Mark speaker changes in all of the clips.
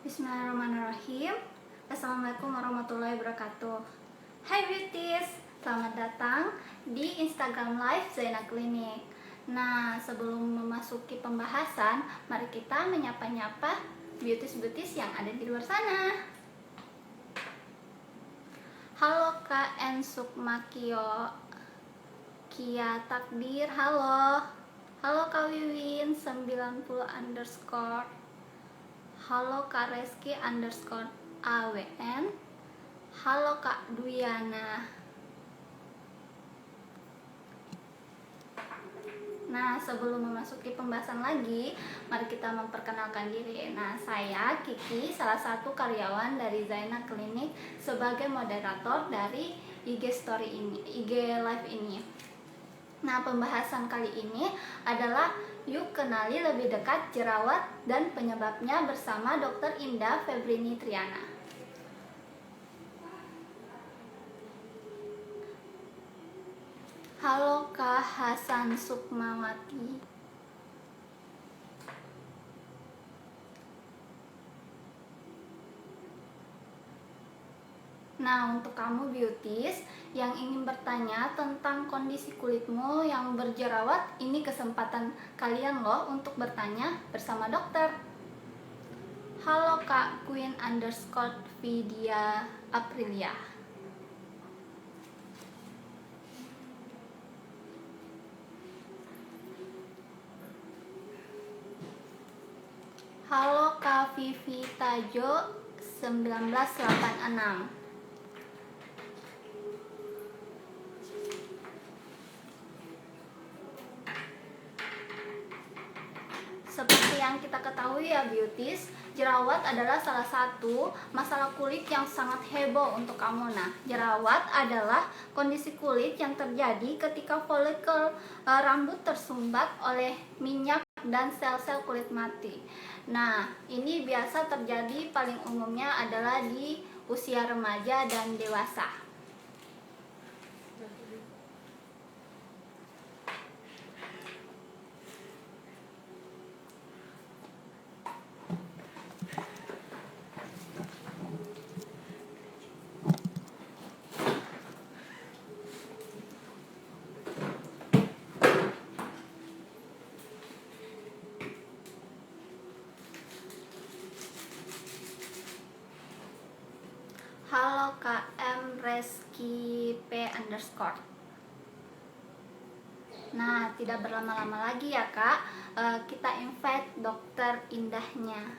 Speaker 1: Bismillahirrahmanirrahim. Assalamualaikum warahmatullahi wabarakatuh. Hai beauties, selamat datang di Instagram Live Zaina Klinik. Nah, sebelum memasuki pembahasan, mari kita menyapa-nyapa beauties-beauties yang ada di luar sana. Halo Kak En Sukmakio, Kia Takdir, halo. Halo Kak Wiwin 90_. Halo Kak Reski _AWN. Halo Kak Duyana. Nah, sebelum memasuki pembahasan lagi, mari kita memperkenalkan diri. Nah, saya Kiki, salah satu karyawan dari Zaina Klinik sebagai moderator dari IG Story ini, IG Live ini. Nah, pembahasan kali ini adalah yuk kenali lebih dekat jerawat dan penyebabnya bersama Dr. Indah Febrini Triana. Halo Kak Hasan Sukmawati. Nah, untuk kamu beauties yang ingin bertanya tentang kondisi kulitmu yang berjerawat, ini kesempatan kalian loh untuk bertanya bersama dokter. Halo Kak Queen _Vidya Aprilia. Halo Kak Vivi Tajo 1986. Seperti yang kita ketahui ya beauties, jerawat adalah salah satu masalah kulit yang sangat heboh untuk kamu. Nah, jerawat adalah kondisi kulit yang terjadi ketika folikel rambut tersumbat oleh minyak dan sel-sel kulit mati. Nah, ini biasa terjadi paling umumnya adalah di usia remaja dan dewasa. Halo Kak M Reski P_. Nah, tidak berlama-lama lagi ya Kak, kita invite dokter Indahnya.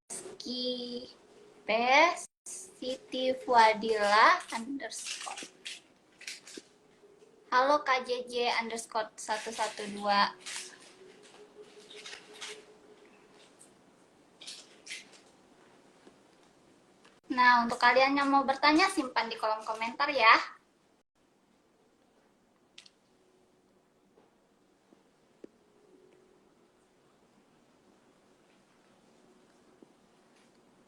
Speaker 1: Reski P Siti Fuadila _ Halo KJJ _112. Nah, untuk kalian yang mau bertanya simpan di kolom komentar ya.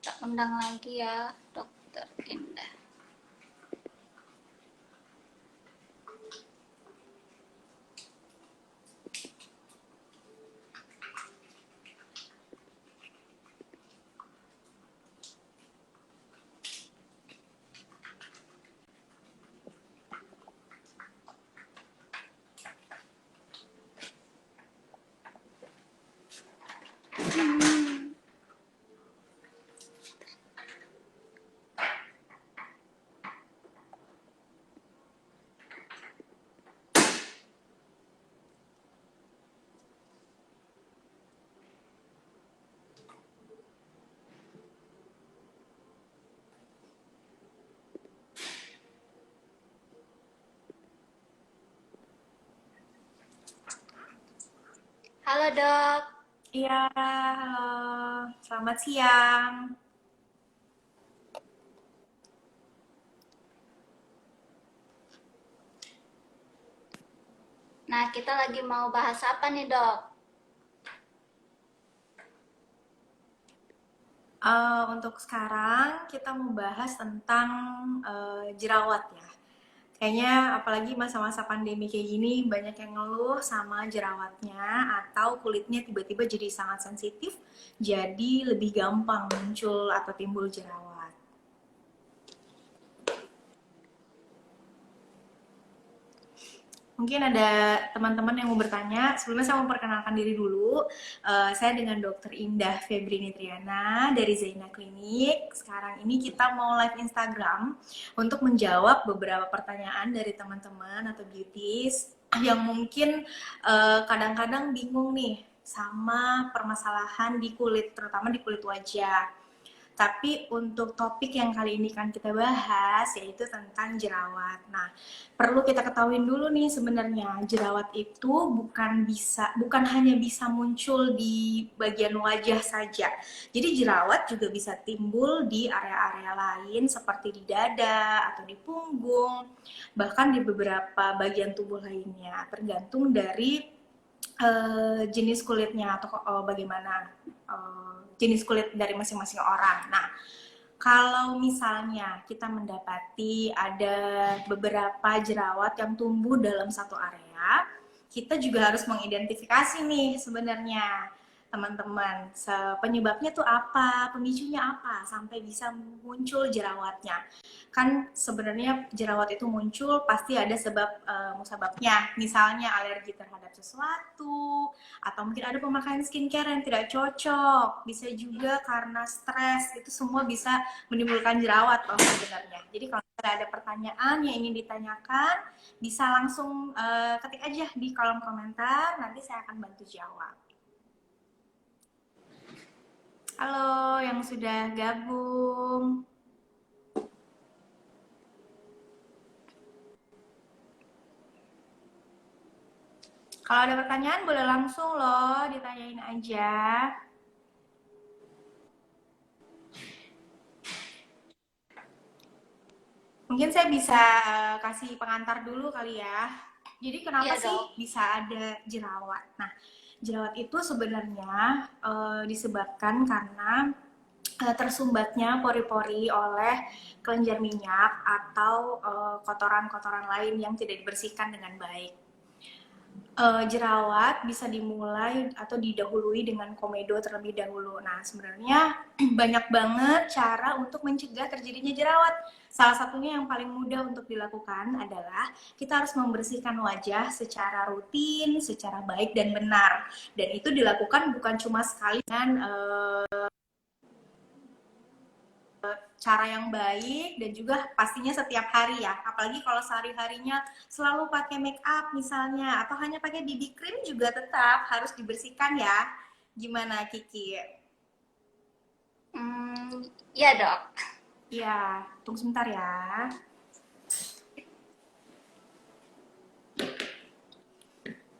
Speaker 1: Kita undang lagi ya dokter Indah. Halo dok.
Speaker 2: Iya, halo. Selamat siang.
Speaker 1: Nah, kita lagi mau bahas apa nih dok?
Speaker 2: Untuk sekarang kita mau bahas tentang jerawat ya. Kayaknya apalagi masa-masa pandemi kayak gini banyak yang ngeluh sama jerawatnya atau kulitnya tiba-tiba jadi sangat sensitif, jadi lebih gampang muncul atau timbul jerawat. Mungkin ada teman-teman yang mau bertanya. Sebelumnya saya mau perkenalkan diri dulu. Saya dengan Dr. Indah Febrini Triana dari Zaina Klinik. Sekarang ini kita mau live Instagram untuk menjawab beberapa pertanyaan dari teman-teman atau beauties yang mungkin kadang-kadang bingung nih sama permasalahan di kulit, terutama di kulit wajah. Tapi untuk topik yang kali ini kan kita bahas yaitu tentang jerawat. Nah, perlu kita ketahuin dulu nih sebenarnya jerawat itu bukan hanya bisa muncul di bagian wajah saja. Jadi jerawat juga bisa timbul di area-area lain seperti di dada atau di punggung, bahkan di beberapa bagian tubuh lainnya, tergantung dari jenis kulitnya atau bagaimana jenis kulit dari masing-masing orang. Nah, kalau misalnya kita mendapati ada beberapa jerawat yang tumbuh dalam satu area, kita juga harus mengidentifikasi nih sebenarnya teman-teman, penyebabnya tuh apa, pemicunya apa sampai bisa muncul jerawatnya. Kan sebenarnya jerawat itu muncul pasti ada musababnya, misalnya alergi terhadap sesuatu atau mungkin ada pemakaian skincare yang tidak cocok, bisa juga karena stres, itu semua bisa menimbulkan jerawat loh sebenarnya. Jadi kalau ada pertanyaan yang ingin ditanyakan, bisa langsung ketik aja di kolom komentar, nanti saya akan bantu jawab. Halo yang sudah gabung. Kalau ada pertanyaan boleh langsung loh ditanyain aja. Mungkin saya bisa kasih pengantar dulu kali ya. Jadi kenapa sih bisa ada jerawat? Nah, jerawat itu sebenarnya disebabkan karena tersumbatnya pori-pori oleh kelenjar minyak atau kotoran-kotoran lain yang tidak dibersihkan dengan baik. Jerawat bisa dimulai atau didahului dengan komedo terlebih dahulu. Nah, sebenarnya banyak banget cara untuk mencegah terjadinya jerawat. Salah satunya yang paling mudah untuk dilakukan adalah kita harus membersihkan wajah secara rutin, secara baik dan benar. Dan itu dilakukan bukan cuma sekali dengan cara yang baik dan juga pastinya setiap hari ya. Apalagi kalau sehari-harinya selalu pakai make up misalnya atau hanya pakai BB cream juga tetap harus dibersihkan ya. Gimana Kiki?
Speaker 1: Iya dok.
Speaker 2: Iya, tunggu sebentar ya.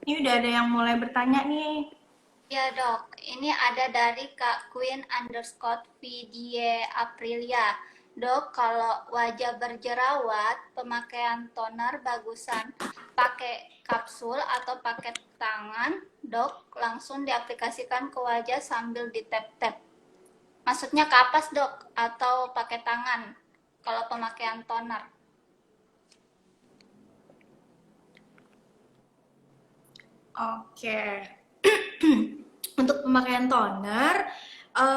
Speaker 2: Ini udah ada yang mulai bertanya nih.
Speaker 1: Ya dok, ini ada dari Kak Queen_Vidie Aprilia. Dok, kalau wajah berjerawat, pemakaian toner bagusan pakai kapsul atau pakai tangan? Dok, langsung diaplikasikan ke wajah sambil ditap-tap. Maksudnya kapas dok, atau pakai tangan kalau pemakaian toner?
Speaker 2: Oke. Untuk pemakaian toner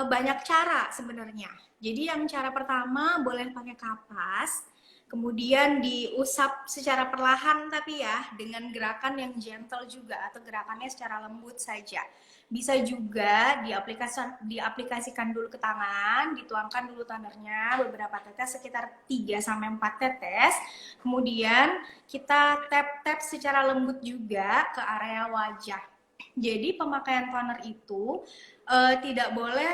Speaker 2: banyak cara sebenarnya. Jadi yang cara pertama boleh pakai kapas, kemudian diusap secara perlahan tapi ya dengan gerakan yang gentle juga atau gerakannya secara lembut saja. Bisa juga diaplikasikan dulu ke tangan, dituangkan dulu tonernya beberapa tetes sekitar 3-4 tetes. Kemudian kita tap-tap secara lembut juga ke area wajah. Jadi pemakaian toner itu tidak boleh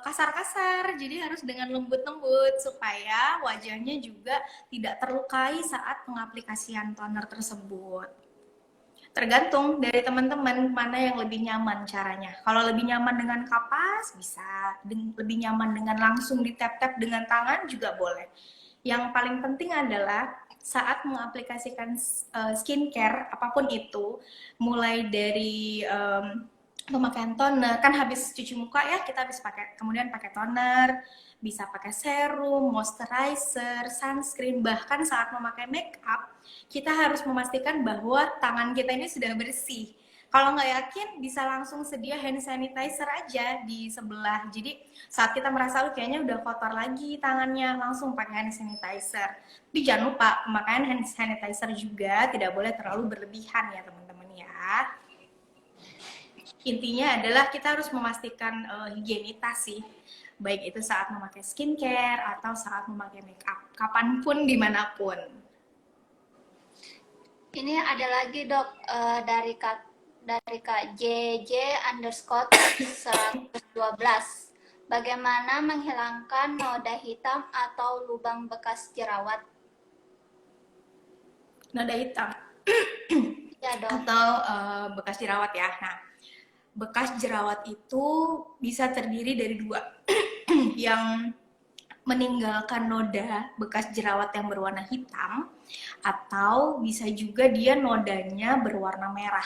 Speaker 2: kasar-kasar, jadi harus dengan lembut-lembut supaya wajahnya juga tidak terlukai saat pengaplikasian toner tersebut. Tergantung dari teman-teman mana yang lebih nyaman caranya. Kalau lebih nyaman dengan kapas bisa, lebih nyaman dengan langsung ditap-tap dengan tangan juga boleh. Yang paling penting adalah saat mengaplikasikan skincare apapun itu, mulai dari pemakaian toner. Kan habis cuci muka ya, kita habis kemudian pakai toner, bisa pakai serum, moisturizer, sunscreen, bahkan saat memakai make up, kita harus memastikan bahwa tangan kita ini sudah bersih. Kalau nggak yakin, bisa langsung sedia hand sanitizer aja di sebelah. Jadi saat kita merasa kayaknya udah kotor lagi tangannya, langsung pakai hand sanitizer. Tapi jangan lupa, pemakaian hand sanitizer juga tidak boleh terlalu berlebihan ya teman-teman ya. Intinya adalah kita harus memastikan higienitas sih, baik itu saat memakai skincare atau saat memakai make up, kapanpun, dimanapun.
Speaker 1: Ini ada lagi dok, dari Kak JJ underscore 112. Bagaimana menghilangkan noda hitam atau lubang bekas jerawat?
Speaker 2: Noda hitam
Speaker 1: Ya dok.
Speaker 2: atau bekas jerawat ya. Nah, bekas jerawat itu bisa terdiri dari dua, yang meninggalkan noda bekas jerawat yang berwarna hitam, atau bisa juga dia nodanya berwarna merah.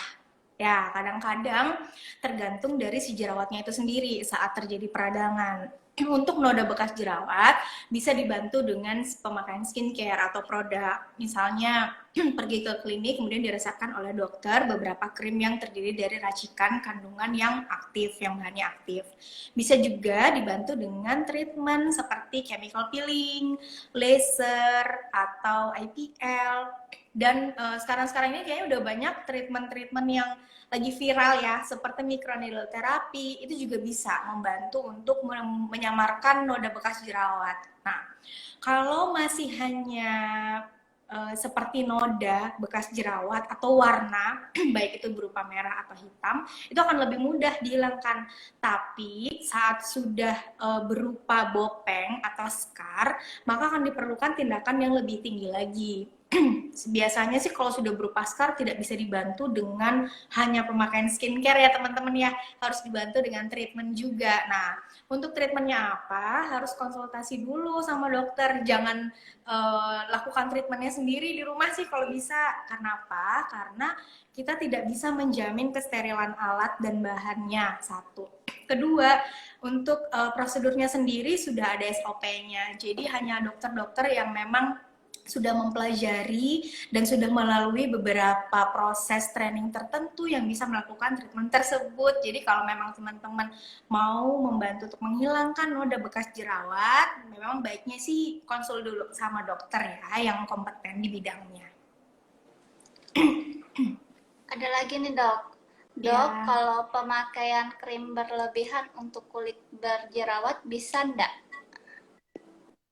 Speaker 2: Ya, kadang-kadang tergantung dari si jerawatnya itu sendiri saat terjadi peradangan. Untuk noda bekas jerawat bisa dibantu dengan pemakaian skincare atau produk. Misalnya pergi ke klinik kemudian dirasakan oleh dokter beberapa krim yang terdiri dari racikan kandungan yang aktif, yang bahannya aktif. Bisa juga dibantu dengan treatment seperti chemical peeling, laser, atau IPL. Dan sekarang-sekarang ini kayaknya udah banyak treatment-treatment yang lagi viral ya, seperti microneedle therapy, itu juga bisa membantu untuk menyamarkan noda bekas jerawat. Nah, kalau masih hanya seperti noda bekas jerawat atau warna, baik itu berupa merah atau hitam, itu akan lebih mudah dihilangkan. Tapi saat sudah berupa bopeng atau scar, maka akan diperlukan tindakan yang lebih tinggi lagi. Biasanya sih kalau sudah berupa scar tidak bisa dibantu dengan hanya pemakaian skincare ya teman-teman ya, harus dibantu dengan treatment juga. Nah, untuk treatmentnya apa? Harus konsultasi dulu sama dokter, jangan lakukan treatmentnya sendiri di rumah sih kalau bisa. Karena apa? Karena kita tidak bisa menjamin kesterilan alat dan bahannya, satu. Kedua, untuk prosedurnya sendiri sudah ada SOP-nya, jadi hanya dokter-dokter yang memang sudah mempelajari dan sudah melalui beberapa proses training tertentu yang bisa melakukan treatment tersebut. Jadi kalau memang teman-teman mau membantu untuk menghilangkan noda bekas jerawat, memang baiknya sih konsul dulu sama dokter ya yang kompeten di bidangnya.
Speaker 1: Ada lagi nih dok. Dok, ya, kalau pemakaian krim berlebihan untuk kulit berjerawat bisa enggak?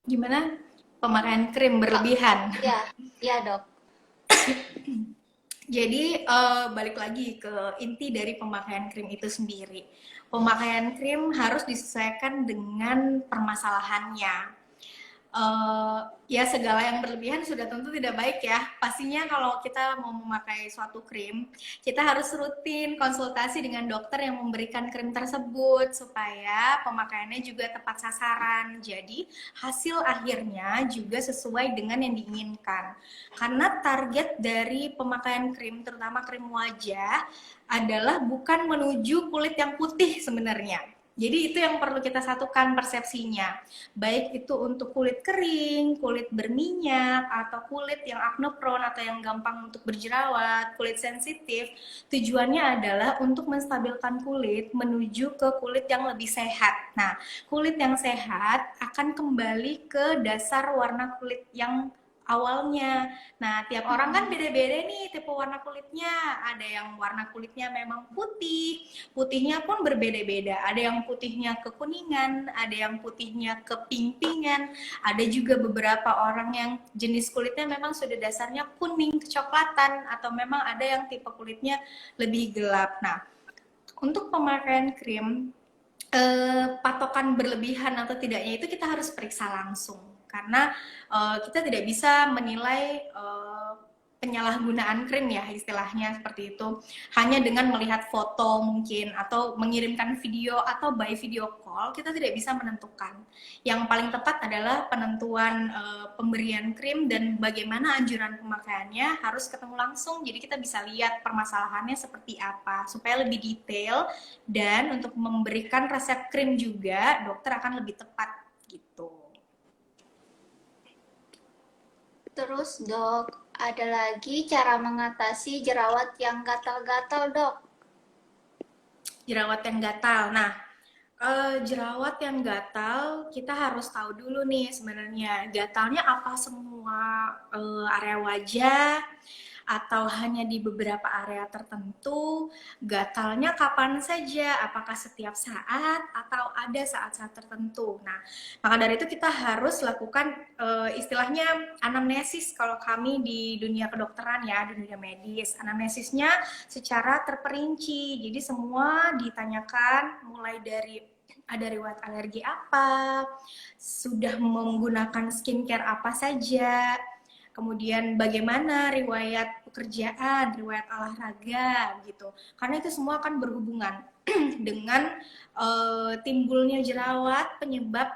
Speaker 2: Gimana? Pemakaian krim berlebihan?
Speaker 1: Ya dok.
Speaker 2: Jadi balik lagi ke inti dari pemakaian krim itu sendiri. Pemakaian krim harus disesuaikan dengan permasalahannya. Ya segala yang berlebihan sudah tentu tidak baik ya. Pastinya kalau kita mau memakai suatu krim, kita harus rutin konsultasi dengan dokter yang memberikan krim tersebut supaya pemakaiannya juga tepat sasaran. Jadi hasil akhirnya juga sesuai dengan yang diinginkan. Karena target dari pemakaian krim, terutama krim wajah, adalah bukan menuju kulit yang putih sebenarnya. Jadi itu yang perlu kita satukan persepsinya. Baik itu untuk kulit kering, kulit berminyak, atau kulit yang acne prone atau yang gampang untuk berjerawat, kulit sensitif. Tujuannya adalah untuk menstabilkan kulit menuju ke kulit yang lebih sehat. Nah, kulit yang sehat akan kembali ke dasar warna kulit yang awalnya. Nah, tiap orang kan beda-beda nih tipe warna kulitnya. Ada yang warna kulitnya memang putih, putihnya pun berbeda-beda. Ada yang putihnya kekuningan, ada yang putihnya keping-pingan, ada juga beberapa orang yang jenis kulitnya memang sudah dasarnya kuning kecoklatan, atau memang ada yang tipe kulitnya lebih gelap. Nah, untuk pemakaian krim, patokan berlebihan atau tidaknya itu kita harus periksa langsung. Karena kita tidak bisa menilai penyalahgunaan krim ya istilahnya seperti itu, hanya dengan melihat foto mungkin atau mengirimkan video atau by video call kita tidak bisa menentukan. Yang paling tepat adalah penentuan pemberian krim dan bagaimana anjuran pemakaiannya harus ketemu langsung, jadi kita bisa lihat permasalahannya seperti apa supaya lebih detail, dan untuk memberikan resep krim juga dokter akan lebih tepat gitu.
Speaker 1: Terus dok, ada lagi cara mengatasi jerawat yang gatal-gatal dok.
Speaker 2: Jerawat yang gatal. Nah, jerawat yang gatal kita harus tahu dulu nih sebenarnya gatalnya apa semua area wajah atau hanya di beberapa area tertentu, gatalnya kapan saja, apakah setiap saat atau ada saat-saat tertentu. Nah, maka dari itu kita harus lakukan istilahnya anamnesis kalau kami di dunia kedokteran ya, di dunia medis. Anamnesisnya secara terperinci, jadi semua ditanyakan mulai dari ada riwayat alergi apa, sudah menggunakan skincare apa saja, kemudian bagaimana riwayat pekerjaan, riwayat olahraga gitu. Karena itu semua akan berhubungan dengan timbulnya jerawat, penyebab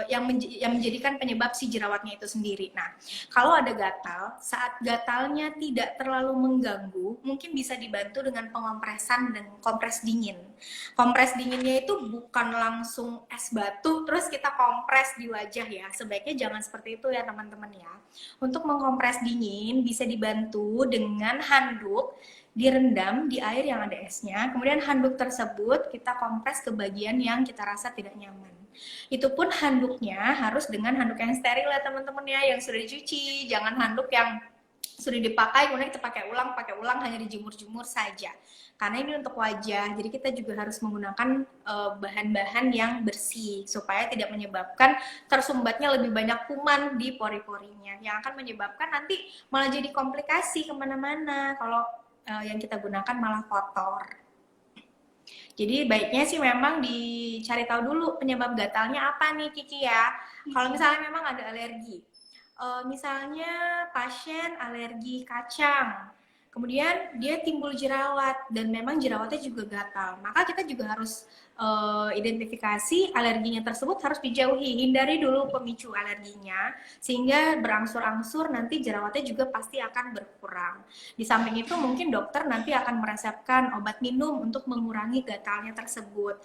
Speaker 2: yang menjadikan penyebab si jerawatnya itu sendiri. Nah, kalau ada gatal, saat gatalnya tidak terlalu mengganggu, mungkin bisa dibantu dengan pengompresan dan kompres dingin. Kompres dinginnya itu bukan langsung es batu terus kita kompres di wajah ya. Sebaiknya jangan seperti itu ya teman-teman ya. Untuk mengkompres dingin bisa dibantu dengan handuk direndam di air yang ada esnya. Kemudian handuk tersebut kita kompres ke bagian yang kita rasa tidak nyaman. Itu pun handuknya harus dengan handuk yang steril ya teman-teman ya, yang sudah dicuci. Jangan handuk yang sudah dipakai kemudian kita pakai ulang hanya dijemur-jemur saja. Karena ini untuk wajah, jadi kita juga harus menggunakan bahan-bahan yang bersih supaya tidak menyebabkan tersumbatnya lebih banyak kuman di pori-porinya, yang akan menyebabkan nanti malah jadi komplikasi kemana-mana kalau yang kita gunakan malah kotor. Jadi baiknya sih memang dicari tahu dulu penyebab gatalnya apa nih Kiki ya. Kalau misalnya memang ada alergi, misalnya pasien alergi kacang, kemudian dia timbul jerawat dan memang jerawatnya juga gatal, maka kita juga harus identifikasi alerginya tersebut harus dijauhi, hindari dulu pemicu alerginya sehingga berangsur-angsur nanti jerawatnya juga pasti akan berkurang. Di samping itu mungkin dokter nanti akan meresepkan obat minum untuk mengurangi gatalnya tersebut.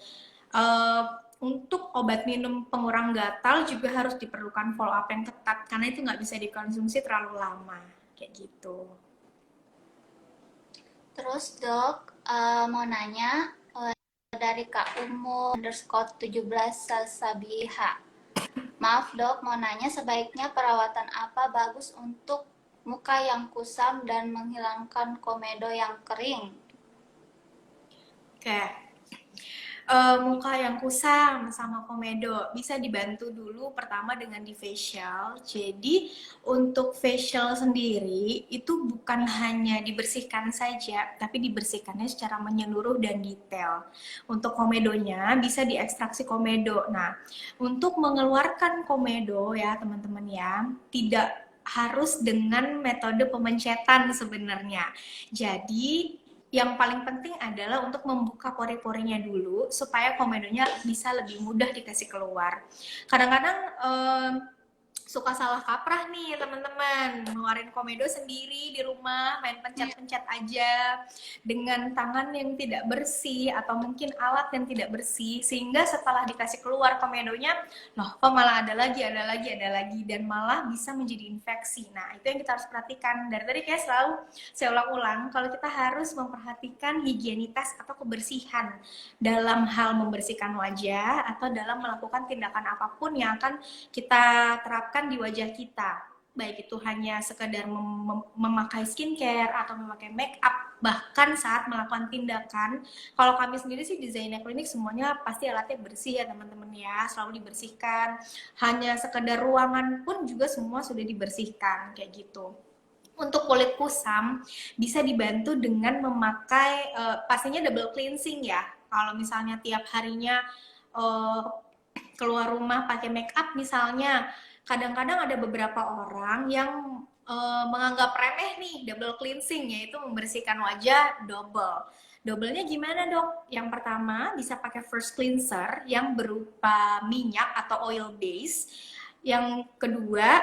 Speaker 2: Untuk obat minum pengurang gatal juga harus diperlukan follow up yang ketat karena itu nggak bisa dikonsumsi terlalu lama kayak gitu.
Speaker 1: Terus dok, mau nanya dari Kak Umu _17 Salsabiha. Maaf dok, mau nanya sebaiknya perawatan apa bagus untuk muka yang kusam dan menghilangkan komedo yang kering?
Speaker 2: Oke. Muka yang kusam sama komedo bisa dibantu dulu pertama dengan di facial. Jadi untuk facial sendiri itu bukan hanya dibersihkan saja, tapi dibersihkannya secara menyeluruh dan detail. Untuk komedonya bisa diekstraksi komedo. Nah, untuk mengeluarkan komedo ya teman-teman ya, tidak harus dengan metode pemencetan sebenarnya. Jadi yang paling penting adalah untuk membuka pori-porinya dulu supaya komedonya bisa lebih mudah dikasih keluar. Kadang-kadang suka salah kaprah nih teman-teman, ngeluarin komedo sendiri di rumah, main pencet-pencet aja dengan tangan yang tidak bersih atau mungkin alat yang tidak bersih, sehingga setelah dikasih keluar komedonya, loh kok malah ada lagi dan malah bisa menjadi infeksi. Nah itu yang kita harus perhatikan. Dari tadi kayak selalu saya ulang-ulang kalau kita harus memperhatikan higienitas atau kebersihan dalam hal membersihkan wajah atau dalam melakukan tindakan apapun yang akan kita terapkan di wajah kita, baik itu hanya sekedar memakai skincare atau memakai make up, bahkan saat melakukan tindakan. Kalau kami sendiri sih di Zaina Klinik semuanya pasti alatnya bersih ya teman-teman ya, selalu dibersihkan. Hanya sekedar ruangan pun juga semua sudah dibersihkan kayak gitu. Untuk kulit kusam bisa dibantu dengan memakai pastinya double cleansing ya. Kalau misalnya tiap harinya keluar rumah pakai make up misalnya, kadang-kadang ada beberapa orang yang menganggap remeh nih double cleansing, yaitu membersihkan wajah double. Double-nya gimana dok? Yang pertama bisa pakai first cleanser yang berupa minyak atau oil base. Yang kedua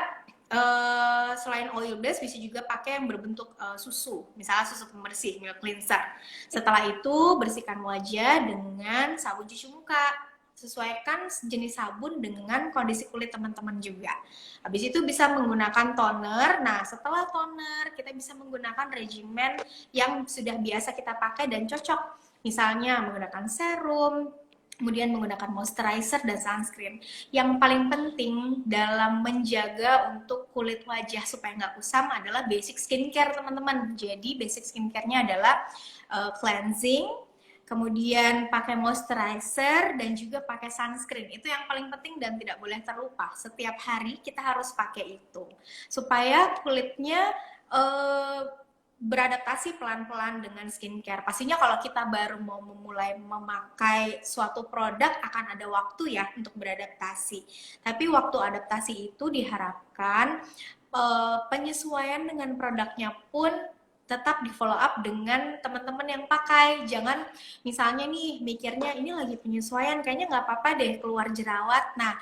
Speaker 2: selain oil base bisa juga pakai yang berbentuk susu, misalnya susu pembersih, milk cleanser. Setelah itu bersihkan wajah dengan sabun cuci muka. Sesuaikan jenis sabun dengan kondisi kulit teman-teman juga. Habis itu bisa menggunakan toner. Nah, setelah toner kita bisa menggunakan regimen yang sudah biasa kita pakai dan cocok. Misalnya menggunakan serum, kemudian menggunakan moisturizer dan sunscreen. Yang paling penting dalam menjaga untuk kulit wajah supaya nggak kusam adalah basic skincare teman-teman. Jadi basic skincare-nya adalah cleansing, kemudian pakai moisturizer dan juga pakai sunscreen. Itu yang paling penting dan tidak boleh terlupa. Setiap hari kita harus pakai itu supaya kulitnya beradaptasi pelan-pelan dengan skincare. Pastinya kalau kita baru mau memulai memakai suatu produk akan ada waktu ya untuk beradaptasi. Tapi waktu adaptasi itu diharapkan penyesuaian dengan produknya pun tetap di follow up dengan teman-teman yang pakai. Jangan misalnya nih mikirnya ini lagi penyesuaian, kayaknya nggak apa-apa deh keluar jerawat. Nah,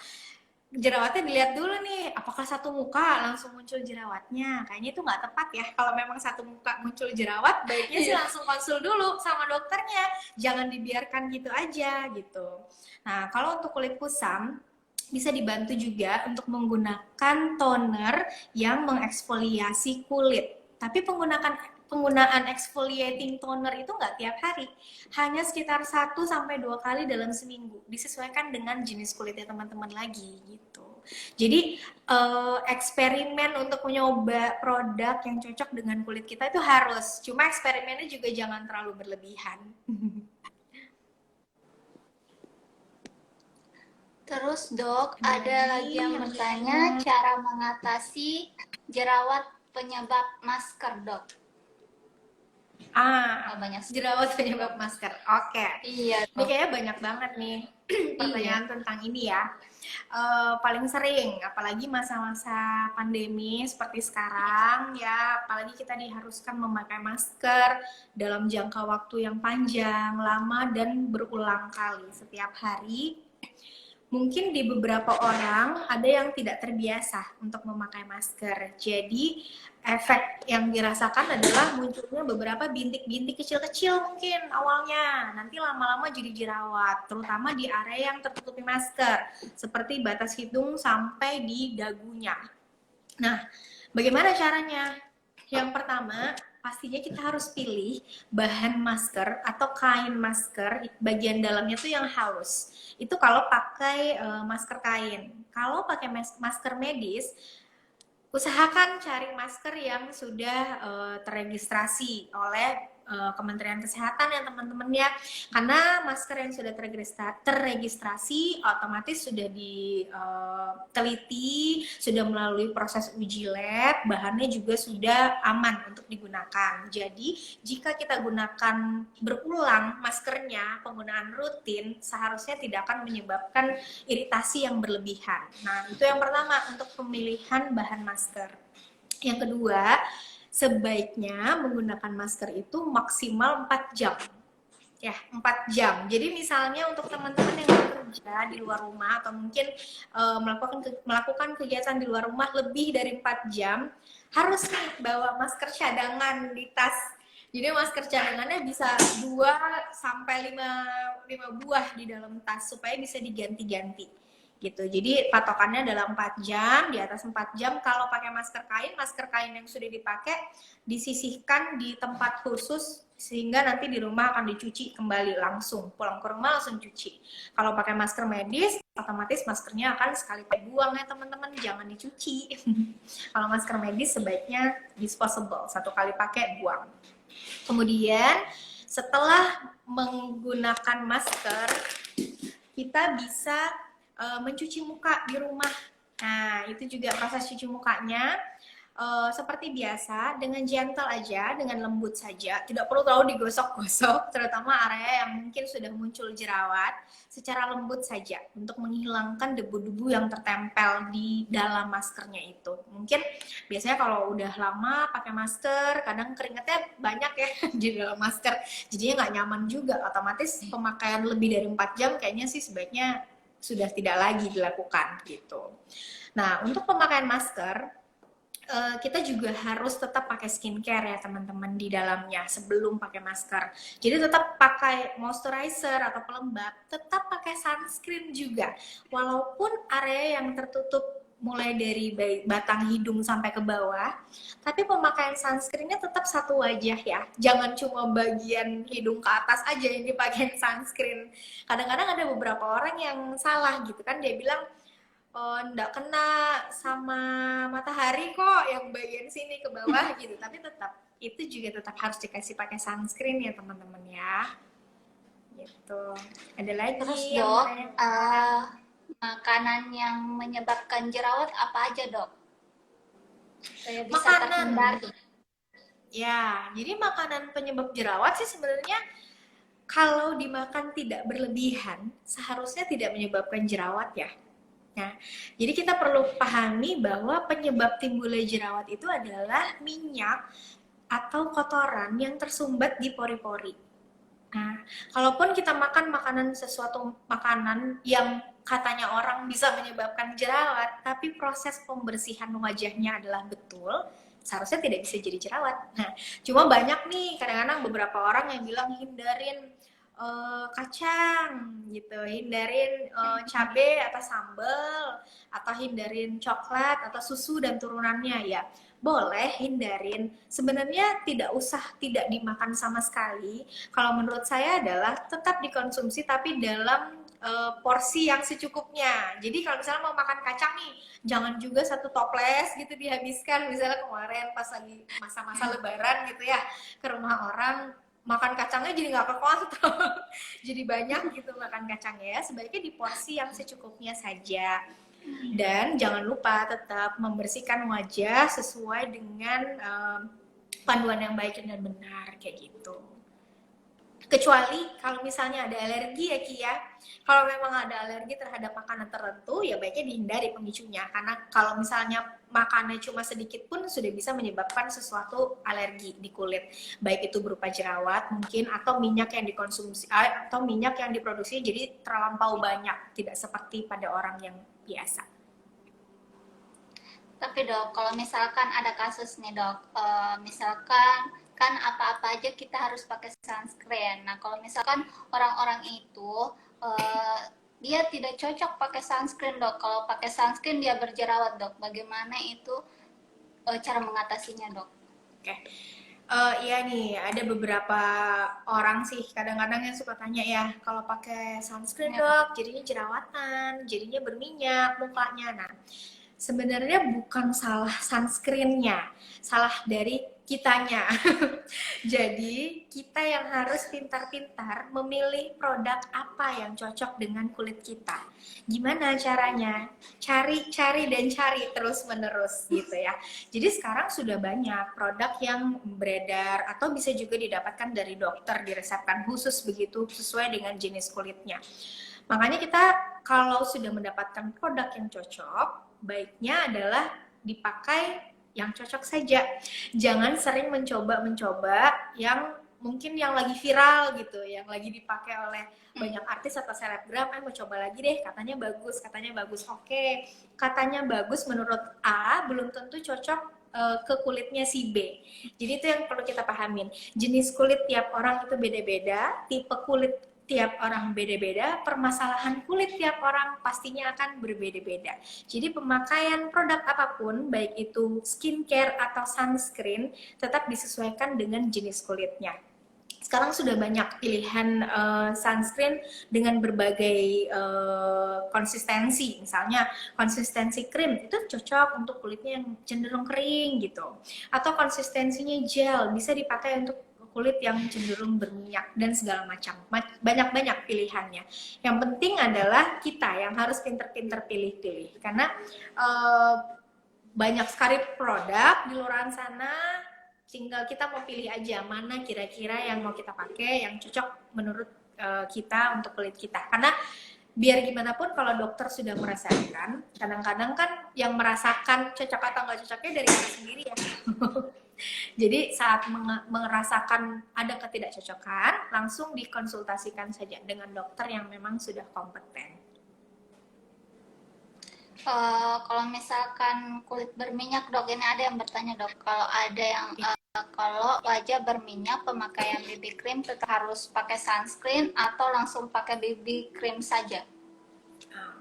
Speaker 2: jerawatnya dilihat dulu nih, apakah satu muka langsung muncul jerawatnya. Kayaknya itu nggak tepat ya. Kalau memang satu muka muncul jerawat, baiknya sih langsung konsul dulu sama dokternya. Jangan dibiarkan gitu aja gitu. Nah, kalau untuk kulit kusam, bisa dibantu juga untuk menggunakan toner yang mengeksfoliasi kulit. Tapi penggunaan exfoliating toner itu nggak tiap hari, hanya sekitar 1 sampai 2 kali dalam seminggu, disesuaikan dengan jenis kulitnya teman-teman lagi gitu. Jadi eksperimen untuk mencoba produk yang cocok dengan kulit kita itu harus, cuma eksperimennya juga jangan terlalu berlebihan.
Speaker 1: Terus dok, ada lagi yang bertanya cara mengatasi jerawat penyebab masker dok.
Speaker 2: Banyak jerawat penyebab masker. Oke.
Speaker 1: Iya.
Speaker 2: Ini kayaknya banyak banget nih pertanyaan tentang ini ya. Paling sering, apalagi masa-masa pandemi seperti sekarang ya, apalagi kita diharuskan memakai masker dalam jangka waktu yang panjang, lama, dan berulang kali setiap hari. Mungkin di beberapa orang ada yang tidak terbiasa untuk memakai masker. Jadi efek yang dirasakan adalah munculnya beberapa bintik-bintik kecil-kecil mungkin awalnya. Nanti lama-lama jadi jerawat, terutama di area yang tertutupi masker, seperti batas hidung sampai di dagunya. Nah, bagaimana caranya? Yang pertama, pastinya kita harus pilih bahan masker atau kain masker bagian dalamnya tuh yang halus. Itu kalau pakai masker kain. Kalau pakai masker medis, usahakan cari masker yang sudah terregistrasi oleh Kementerian Kesehatan ya teman-teman ya, karena masker yang sudah terregistrasi otomatis sudah diteliti, sudah melalui proses uji lab, bahannya juga sudah aman untuk digunakan. Jadi jika kita gunakan berulang maskernya, penggunaan rutin seharusnya tidak akan menyebabkan iritasi yang berlebihan. Nah, itu yang pertama untuk pemilihan bahan masker. Yang kedua, sebaiknya menggunakan masker itu maksimal 4 jam. Ya, 4 jam. Jadi misalnya untuk teman-teman yang bekerja di luar rumah atau mungkin melakukan kegiatan di luar rumah lebih dari 4 jam, harus nih bawa masker cadangan di tas. Jadi masker cadangannya bisa 2 sampai 5 buah di dalam tas supaya bisa diganti-ganti gitu. Jadi patokannya dalam 4 jam, di atas 4 jam. Kalau pakai masker kain yang sudah dipakai disisihkan di tempat khusus sehingga nanti di rumah akan dicuci kembali langsung. Pulang ke rumah langsung cuci. Kalau pakai masker medis, otomatis maskernya akan sekali pakai buang ya teman-teman, jangan dicuci. Kalau masker medis sebaiknya disposable, 1 kali pakai buang. Kemudian setelah menggunakan masker, kita bisa mencuci muka di rumah. Nah, itu juga proses cuci mukanya seperti biasa dengan gentle aja, dengan lembut saja, tidak perlu terlalu digosok-gosok, terutama area yang mungkin sudah muncul jerawat, secara lembut saja untuk menghilangkan debu-debu yang tertempel di dalam maskernya itu. Mungkin biasanya kalau udah lama pakai masker, kadang keringatnya banyak ya di dalam masker, jadinya nggak nyaman juga. Otomatis pemakaian lebih dari 4 jam kayaknya sih sebaiknya sudah tidak lagi dilakukan gitu. Nah, untuk pemakaian masker, kita juga harus tetap pakai skincare ya teman-teman di dalamnya sebelum pakai masker. Jadi tetap pakai moisturizer atau pelembab, tetap pakai sunscreen juga. Walaupun area yang tertutup mulai dari batang hidung sampai ke bawah, tapi pemakaian sunscreennya tetap satu wajah ya. Jangan cuma bagian hidung ke atas aja yang dipakai sunscreen. Kadang-kadang ada beberapa orang yang salah gitu kan, dia bilang nggak kena sama matahari kok yang bagian sini ke bawah gitu, tapi tetap itu juga tetap harus dikasih pakai sunscreen ya teman-teman ya gitu. Ada lagi
Speaker 1: Terus
Speaker 2: yang
Speaker 1: dok,
Speaker 2: bertanya?
Speaker 1: makanan yang menyebabkan jerawat apa aja dok? Supaya bisa
Speaker 2: Makanan
Speaker 1: terhindari.
Speaker 2: ya, jadi makanan penyebab jerawat sih sebenarnya kalau dimakan tidak berlebihan seharusnya tidak menyebabkan jerawat ya. Nah, jadi kita perlu pahami bahwa penyebab timbulnya jerawat itu adalah minyak atau kotoran yang tersumbat di pori-pori. Nah, kalaupun kita makan sesuatu makanan yang katanya orang bisa menyebabkan jerawat, tapi proses pembersihan wajahnya adalah betul, seharusnya tidak bisa jadi jerawat. Nah, cuma banyak nih kadang-kadang beberapa orang yang bilang hindarin kacang gitu, hindarin cabai atau sambal, atau hindarin coklat atau susu dan turunannya ya. Boleh hindarin, sebenarnya tidak usah tidak dimakan sama sekali. Kalau menurut saya adalah tetap dikonsumsi tapi dalam porsi yang secukupnya. Jadi kalau misalnya mau makan kacang nih, jangan juga satu toples gitu dihabiskan. Misalnya kemarin pas lagi masa-masa lebaran gitu ya, ke rumah orang makan kacangnya jadi nggak kekontrol, jadi banyak gitu makan kacangnya ya. Sebaiknya di porsi yang secukupnya saja. Dan jangan lupa tetap membersihkan wajah sesuai dengan panduan yang baik dan benar kayak gitu. Kecuali kalau misalnya ada alergi ya Ki ya. Kalau memang ada alergi terhadap makanan tertentu ya baiknya dihindari pemicunya. Karena kalau misalnya makannya cuma sedikit pun sudah bisa menyebabkan sesuatu alergi di kulit. Baik itu berupa jerawat mungkin atau minyak yang dikonsumsi atau minyak yang diproduksi jadi terlampau banyak, tidak seperti pada orang yang biasa.
Speaker 1: Tapi dok, kalau misalkan ada kasus nih dok, misalkan kan apa-apa aja kita harus pakai sunscreen. Nah kalau misalkan orang-orang itu dia tidak cocok pakai sunscreen dok. Kalau pakai sunscreen dia berjerawat dok. Bagaimana itu cara mengatasinya dok?
Speaker 2: Oke. Iya nih, ada beberapa orang sih kadang-kadang yang suka tanya ya, kalau pakai sunscreen
Speaker 1: Ya.
Speaker 2: dok, jadinya jerawatan, jadinya berminyak mukanya. Nah, sebenarnya bukan salah sunscreennya, salah dari kitanya. Jadi, kita yang harus pintar-pintar memilih produk apa yang cocok dengan kulit kita. Gimana caranya? Cari dan cari terus-menerus gitu ya. Jadi sekarang sudah banyak produk yang beredar atau bisa juga didapatkan dari dokter, diresepkan khusus begitu sesuai dengan jenis kulitnya. Makanya kita kalau sudah mendapatkan produk yang cocok, baiknya adalah dipakai yang cocok saja. Jangan sering mencoba-mencoba yang mungkin yang lagi viral gitu, yang lagi dipakai oleh banyak artis atau selebgram, mau coba lagi deh, katanya bagus. Oke, katanya bagus menurut A, belum tentu cocok ke kulitnya si B. Jadi itu yang perlu kita pahamin. Jenis kulit tiap orang itu beda-beda, tipe kulit tiap orang beda-beda, permasalahan kulit tiap orang pastinya akan berbeda-beda. Jadi pemakaian produk apapun, baik itu skincare atau sunscreen, tetap disesuaikan dengan jenis kulitnya. Sekarang sudah banyak pilihan sunscreen dengan berbagai konsistensi. Misalnya konsistensi krim itu cocok untuk kulitnya yang cenderung kering gitu. Atau konsistensinya gel bisa dipakai untuk kulit yang cenderung berminyak dan segala macam. Banyak-banyak pilihannya. Yang penting adalah kita yang harus pinter-pinter pilih-pilih. Karena banyak sekali produk di luar sana, tinggal kita mau pilih aja mana kira-kira yang mau kita pakai, yang cocok menurut kita untuk kulit kita. Karena biar gimana pun kalau dokter sudah merasakan, kadang-kadang kan yang merasakan cocok atau nggak cocoknya dari kita sendiri ya. Jadi saat merasakan ada ketidakcocokan, langsung dikonsultasikan saja dengan dokter yang memang sudah kompeten.
Speaker 1: Kalau misalkan kulit berminyak, dok, ini ada yang bertanya, dok, kalau ada yang kalau wajah berminyak, pemakaian BB cream tetap harus pakai sunscreen atau langsung pakai BB cream saja?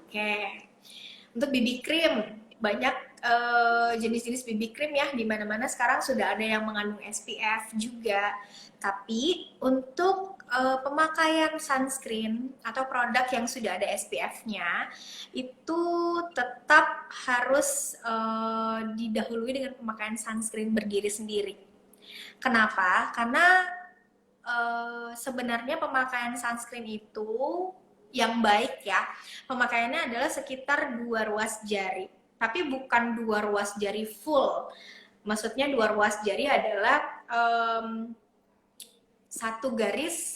Speaker 2: Oke. Untuk BB cream, banyak jenis-jenis BB cream ya, di mana-mana sekarang sudah ada yang mengandung SPF juga. Tapi untuk pemakaian sunscreen atau produk yang sudah ada SPF-nya itu tetap harus didahului dengan pemakaian sunscreen berdiri sendiri. Kenapa? Karena sebenarnya pemakaian sunscreen itu yang baik ya, pemakaiannya adalah sekitar 2 ruas jari, tapi bukan 2 ruas jari full. Maksudnya 2 ruas jari adalah satu garis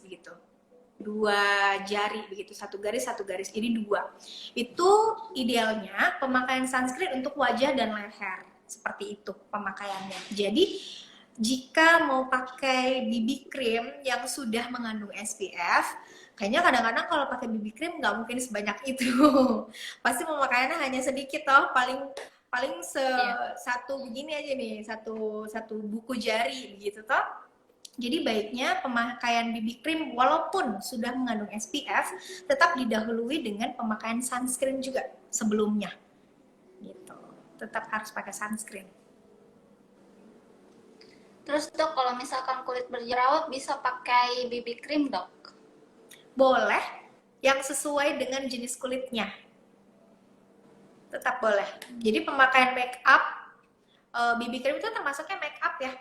Speaker 2: begitu, 2 jari begitu, satu garis, jadi 2. Itu idealnya pemakaian sunscreen untuk wajah dan leher, seperti itu pemakaiannya. Jadi jika mau pakai BB cream yang sudah mengandung SPF, kayaknya kadang-kadang kalau pakai BB cream nggak mungkin sebanyak itu. Pasti pemakaiannya hanya sedikit toh, paling satu begini aja nih, satu buku jari begitu toh. Jadi baiknya pemakaian BB cream walaupun sudah mengandung SPF tetap didahului dengan pemakaian sunscreen juga sebelumnya. Gitu. Tetap harus pakai sunscreen.
Speaker 1: Terus dok, kalau misalkan kulit berjerawat bisa pakai BB cream, dok?
Speaker 2: Boleh, yang sesuai dengan jenis kulitnya. Tetap boleh. Jadi pemakaian make up, BB cream itu termasuknya make up ya.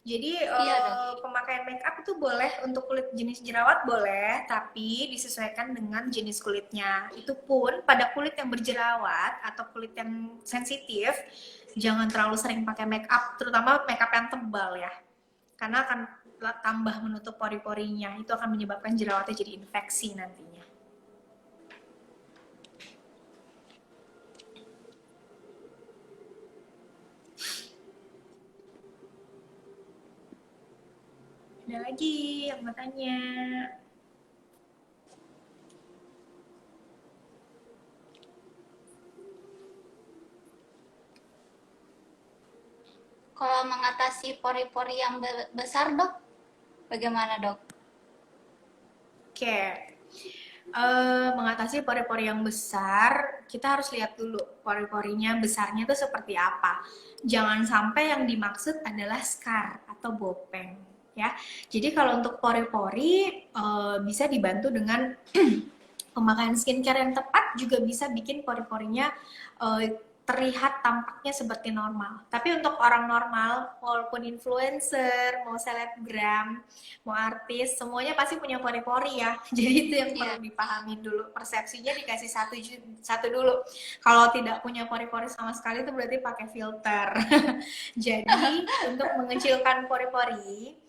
Speaker 2: Jadi pemakaian make up itu boleh untuk kulit jenis jerawat boleh, tapi disesuaikan dengan jenis kulitnya. Itu pun pada kulit yang berjerawat atau kulit yang sensitif, jangan terlalu sering pakai make up, terutama make up yang tebal ya. Karena akan tambah menutup pori-porinya, itu akan menyebabkan jerawatnya jadi infeksi nantinya. Ada lagi yang mau tanya?
Speaker 1: Kalau mengatasi pori-pori yang besar, dok, bagaimana, dok?
Speaker 2: Oke. Mengatasi pori-pori yang besar, kita harus lihat dulu pori-porinya besarnya itu seperti apa. Jangan sampai yang dimaksud adalah scar atau bopeng ya. Jadi kalau untuk pori-pori bisa dibantu dengan pemakaian skincare yang tepat, juga bisa bikin pori-porinya terlihat tampaknya seperti normal. Tapi untuk orang normal, walaupun influencer, mau selebgram, mau artis, semuanya pasti punya pori-pori ya. Jadi itu yang perlu dipahami dulu. Persepsinya dikasih satu dulu. Kalau tidak punya pori-pori sama sekali itu berarti pakai filter. Jadi untuk mengecilkan pori-pori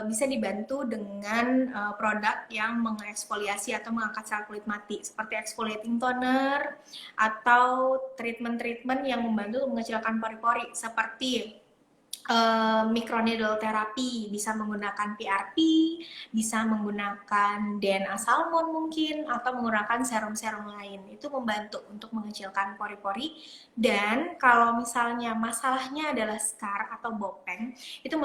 Speaker 2: bisa dibantu dengan produk yang mengeksfoliasi atau mengangkat sel kulit mati seperti exfoliating toner atau treatment-treatment yang membantu mengecilkan pori-pori seperti microneedle therapy, bisa menggunakan PRP, bisa menggunakan DNA salmon mungkin, atau menggunakan serum-serum lain. Itu membantu untuk mengecilkan pori-pori. Dan kalau misalnya masalahnya adalah scar atau bopeng, itu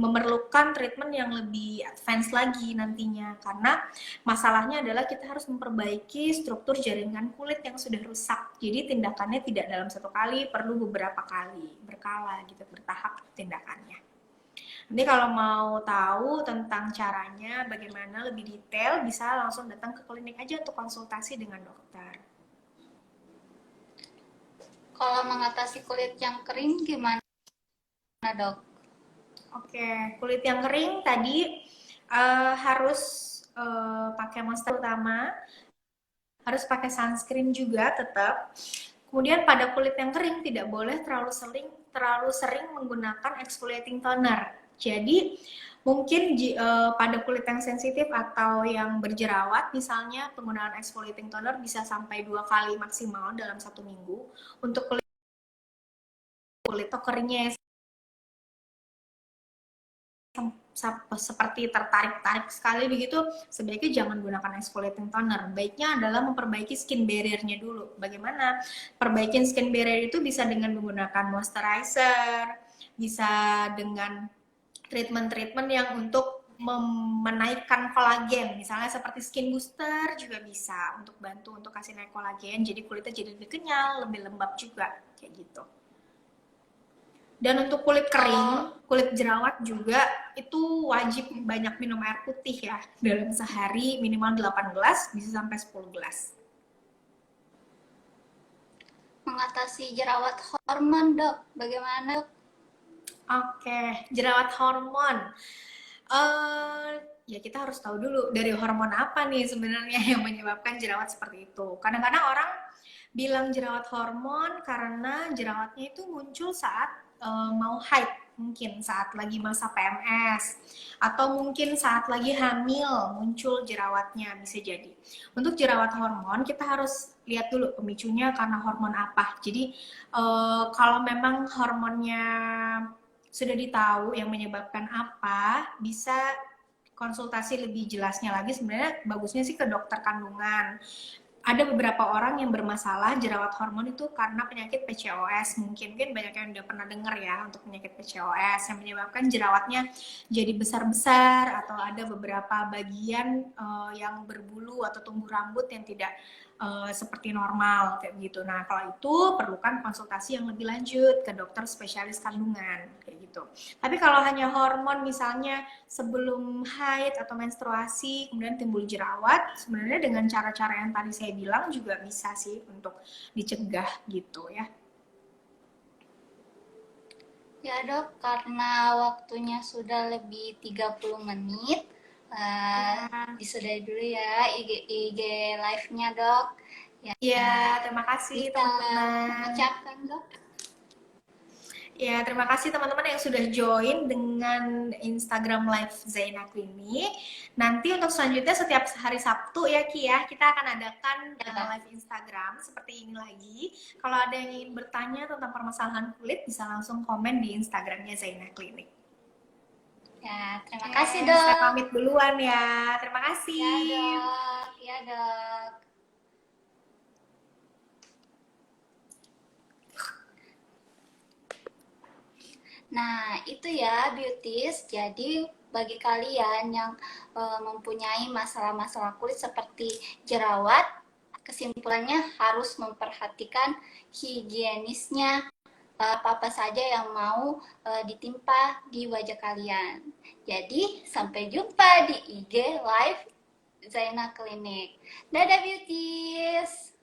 Speaker 2: memerlukan treatment yang lebih advance lagi nantinya, karena masalahnya adalah kita harus memperbaiki struktur jaringan kulit yang sudah rusak. Jadi tindakannya tidak dalam satu kali, perlu beberapa kali, berkala gitu, bertahap tindakannya. Nanti kalau mau tahu tentang caranya bagaimana lebih detail, bisa langsung datang ke klinik aja untuk konsultasi dengan dokter.
Speaker 1: Kalau mengatasi kulit yang kering gimana, dok?
Speaker 2: Oke, kulit yang kering tadi harus pakai moisture utama, harus pakai sunscreen juga tetap. Kemudian pada kulit yang kering tidak boleh terlalu sering menggunakan exfoliating toner. Jadi mungkin pada kulit yang sensitif atau yang berjerawat misalnya penggunaan exfoliating toner bisa sampai 2 kali maksimal dalam 1 minggu. Untuk kulit atau keringnya seperti tertarik-tarik sekali begitu, sebaiknya jangan gunakan exfoliating toner. Baiknya adalah memperbaiki skin barrier-nya dulu. Bagaimana? Perbaikin skin barrier itu bisa dengan menggunakan moisturizer, bisa dengan treatment-treatment yang untuk menaikkan kolagen, misalnya seperti skin booster juga bisa untuk bantu untuk kasih naik kolagen, jadi kulitnya jadi lebih kenyal, lebih lembab juga, kayak gitu. Dan untuk kulit kering, kulit jerawat juga itu wajib banyak minum air putih ya. Dalam sehari minimal 8 gelas, bisa sampai 10 gelas.
Speaker 1: Mengatasi jerawat hormon, Dok. Bagaimana, Dok?
Speaker 2: Oke, jerawat hormon. Ya kita harus tahu dulu dari hormon apa nih sebenarnya yang menyebabkan jerawat seperti itu. Kadang-kadang orang bilang jerawat hormon karena jerawatnya itu muncul saat mau haid, mungkin saat lagi masa PMS atau mungkin saat lagi hamil muncul jerawatnya, bisa jadi. Untuk jerawat hormon kita harus lihat dulu pemicunya karena hormon apa. Jadi kalau memang hormonnya sudah ditahu yang menyebabkan apa, bisa konsultasi lebih jelasnya lagi. Sebenarnya bagusnya sih ke dokter kandungan. Ada beberapa orang yang bermasalah jerawat hormon itu karena penyakit PCOS. Mungkin banyak yang udah pernah dengar ya untuk penyakit PCOS yang menyebabkan jerawatnya jadi besar-besar atau ada beberapa bagian yang berbulu atau tumbuh rambut yang tidak seperti normal kayak gitu. Nah, kalau itu perlukan konsultasi yang lebih lanjut ke dokter spesialis kandungan kayak gitu. Tapi kalau hanya hormon misalnya sebelum haid atau menstruasi kemudian timbul jerawat, sebenarnya dengan cara-cara yang tadi saya bilang juga bisa sih untuk dicegah gitu ya.
Speaker 1: Ya, Dok, karena waktunya sudah lebih 30 menit, disudahi dulu ya IG live-nya, Dok.
Speaker 2: Ya, terima kasih teman-teman.
Speaker 1: Mengucapkan, Dok.
Speaker 2: Ya, terima kasih teman-teman yang sudah join dengan Instagram Live Zaina Klinik. Nanti untuk selanjutnya setiap hari Sabtu ya Ki ya, kita akan adakan live Instagram seperti ini lagi. Kalau ada yang ingin bertanya tentang permasalahan kulit, bisa langsung komen di Instagramnya Zaina Klinik.
Speaker 1: Ya, terima kasih, Dok.
Speaker 2: Saya pamit duluan ya. Terima kasih.
Speaker 1: Ya, Dok. Ya, Dok. Nah, itu ya beauties. Jadi bagi kalian yang mempunyai masalah-masalah kulit seperti jerawat, kesimpulannya harus memperhatikan higienisnya apa-apa saja yang mau ditimpa di wajah kalian. Jadi, sampai jumpa di IG Live Zaina Klinik. Dadah beauties!